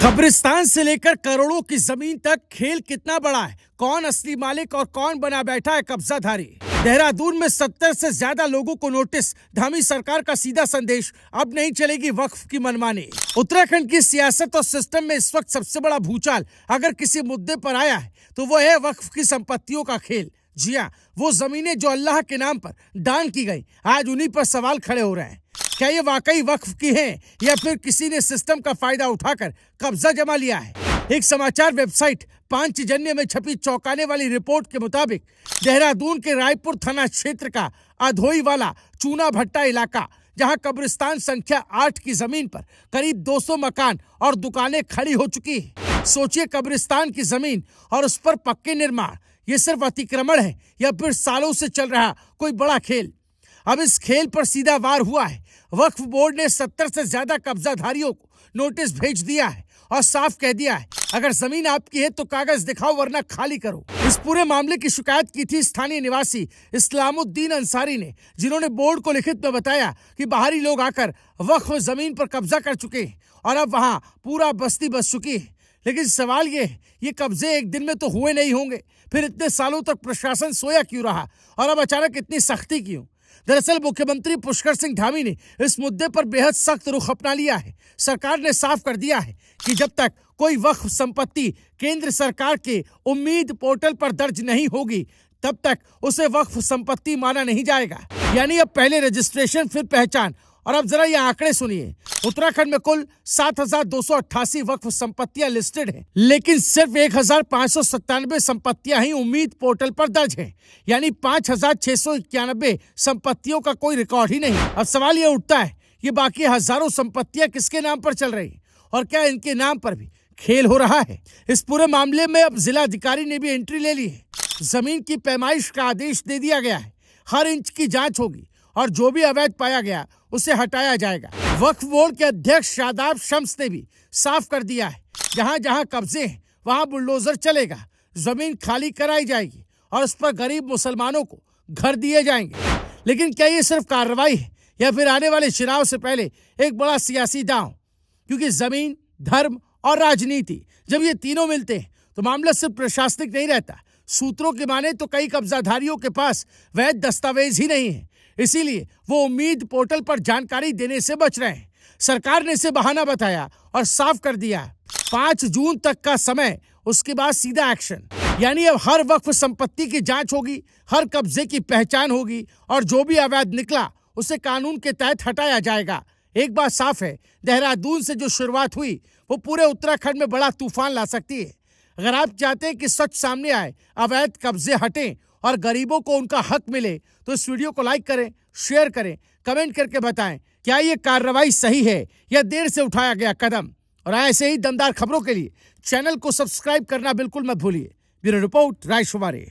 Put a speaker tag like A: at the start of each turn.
A: कब्रिस्तान से लेकर करोड़ों की जमीन तक खेल कितना बड़ा है, कौन असली मालिक और कौन बना बैठा है कब्जाधारी। देहरादून में 70 से ज्यादा लोगों को नोटिस, धामी सरकार का सीधा संदेश, अब नहीं चलेगी वक्फ की मनमानी। उत्तराखंड की सियासत और सिस्टम में इस वक्त सबसे बड़ा भूचाल अगर किसी मुद्दे पर आया है तो वो है वक्फ की संपत्तियों का खेल। जी हाँ, वो जमीनें जो अल्लाह के नाम पर दान की गई, आज उन्हीं पर सवाल खड़े हो रहे हैं। क्या ये वाकई वक्फ की है या फिर किसी ने सिस्टम का फायदा उठाकर कब्जा जमा लिया है। एक समाचार वेबसाइट पांचजन्य में छपी चौंकाने वाली रिपोर्ट के मुताबिक देहरादून के रायपुर थाना क्षेत्र का अधोई वाला चूना भट्टा इलाका, जहां कब्रिस्तान संख्या 8 की जमीन पर करीब 200 मकान और दुकानें खड़ी हो चुकी है। सोचिए, कब्रिस्तान की जमीन और उस पर पक्के निर्माण, ये सिर्फ अतिक्रमण है या फिर सालों से चल रहा कोई बड़ा खेल। अब इस खेल पर सीधा वार हुआ है। वक्फ बोर्ड ने 70 से ज्यादा कब्जाधारियों को नोटिस भेज दिया है और साफ कह दिया है, अगर जमीन आपकी है तो कागज दिखाओ वरना खाली करो। इस पूरे मामले की शिकायत की थी स्थानीय निवासी इस्लामुद्दीन अंसारी ने, जिन्होंने बोर्ड को लिखित में बताया कि बाहरी लोग आकर वक्फ जमीन पर कब्जा कर चुके हैं और अब वहां पूरा बस्ती बस चुकी है। लेकिन सवाल ये कब्जे एक दिन में तो हुए नहीं होंगे, फिर इतने सालों तक प्रशासन सोया क्यों रहा और अब अचानक इतनी सख्ती क्यों। दरअसल मुख्यमंत्री पुष्कर सिंह धामी ने इस मुद्दे पर बेहद सख्त रुख अपना लिया है। सरकार ने साफ कर दिया है कि जब तक कोई वक्फ संपत्ति केंद्र सरकार के उम्मीद पोर्टल पर दर्ज नहीं होगी, तब तक उसे वक्फ संपत्ति माना नहीं जाएगा। यानी अब पहले रजिस्ट्रेशन फिर पहचान। और अब जरा ये आंकड़े सुनिए, उत्तराखंड में कुल 7,288 वक्फ संपत्तियां लिस्टेड हैं, लेकिन सिर्फ 1,597 संपत्तियां ही उम्मीद पोर्टल पर दर्ज हैं। यानी 5,691 संपत्तियों का कोई रिकॉर्ड ही नहीं। अब सवाल ये उठता है, ये बाकी हजारों संपत्तियां किसके नाम पर चल रही और क्या इनके नाम पर भी खेल हो रहा है। इस पूरे मामले में अब जिला अधिकारी ने भी एंट्री ले ली है। जमीन की पैमाइश का आदेश दे दिया गया है, हर इंच की जांच होगी और जो भी अवैध पाया गया उसे हटाया जाएगा। वक्फ बोर्ड के अध्यक्ष शादाब शम्स ने भी साफ कर दिया है, जहां जहां कब्जे हैं वहां बुलडोजर चलेगा, जमीन खाली कराई जाएगी और उस पर गरीब मुसलमानों को घर दिए जाएंगे। लेकिन क्या ये सिर्फ कार्रवाई है या फिर आने वाले चुनाव से पहले एक बड़ा सियासी दांव। क्योंकि जमीन, धर्म और राजनीति जब ये तीनों मिलते हैं तो मामला सिर्फ प्रशासनिक नहीं रहता। सूत्रों की माने तो कई कब्जाधारियों के पास वैध दस्तावेज ही नहीं है, इसीलिए वो उम्मीद पोर्टल पर जानकारी देने से बच रहे हैं। सरकार ने इसे बहाना बताया और साफ कर दिया 5 जून तक का समय, उसके बाद सीधा एक्शन। यानी अब हर वक्फ संपत्ति की जांच होगी, हर कब्जे की पहचान होगी और जो भी अवैध निकला उसे कानून के तहत हटाया जाएगा। एक बात साफ है, देहरादून से जो शुरुआत हुई वो पूरे उत्तराखंड में बड़ा तूफान ला सकती है। अगर आप चाहते हैं कि सच सामने आए, अवैध कब्जे हटें और गरीबों को उनका हक मिले, तो इस वीडियो को लाइक करें, शेयर करें, कमेंट करके बताएं क्या ये कार्रवाई सही है या देर से उठाया गया कदम। और ऐसे ही दमदार खबरों के लिए चैनल को सब्सक्राइब करना बिल्कुल मत भूलिए। ब्यूरो रिपोर्ट, राय शुमारी।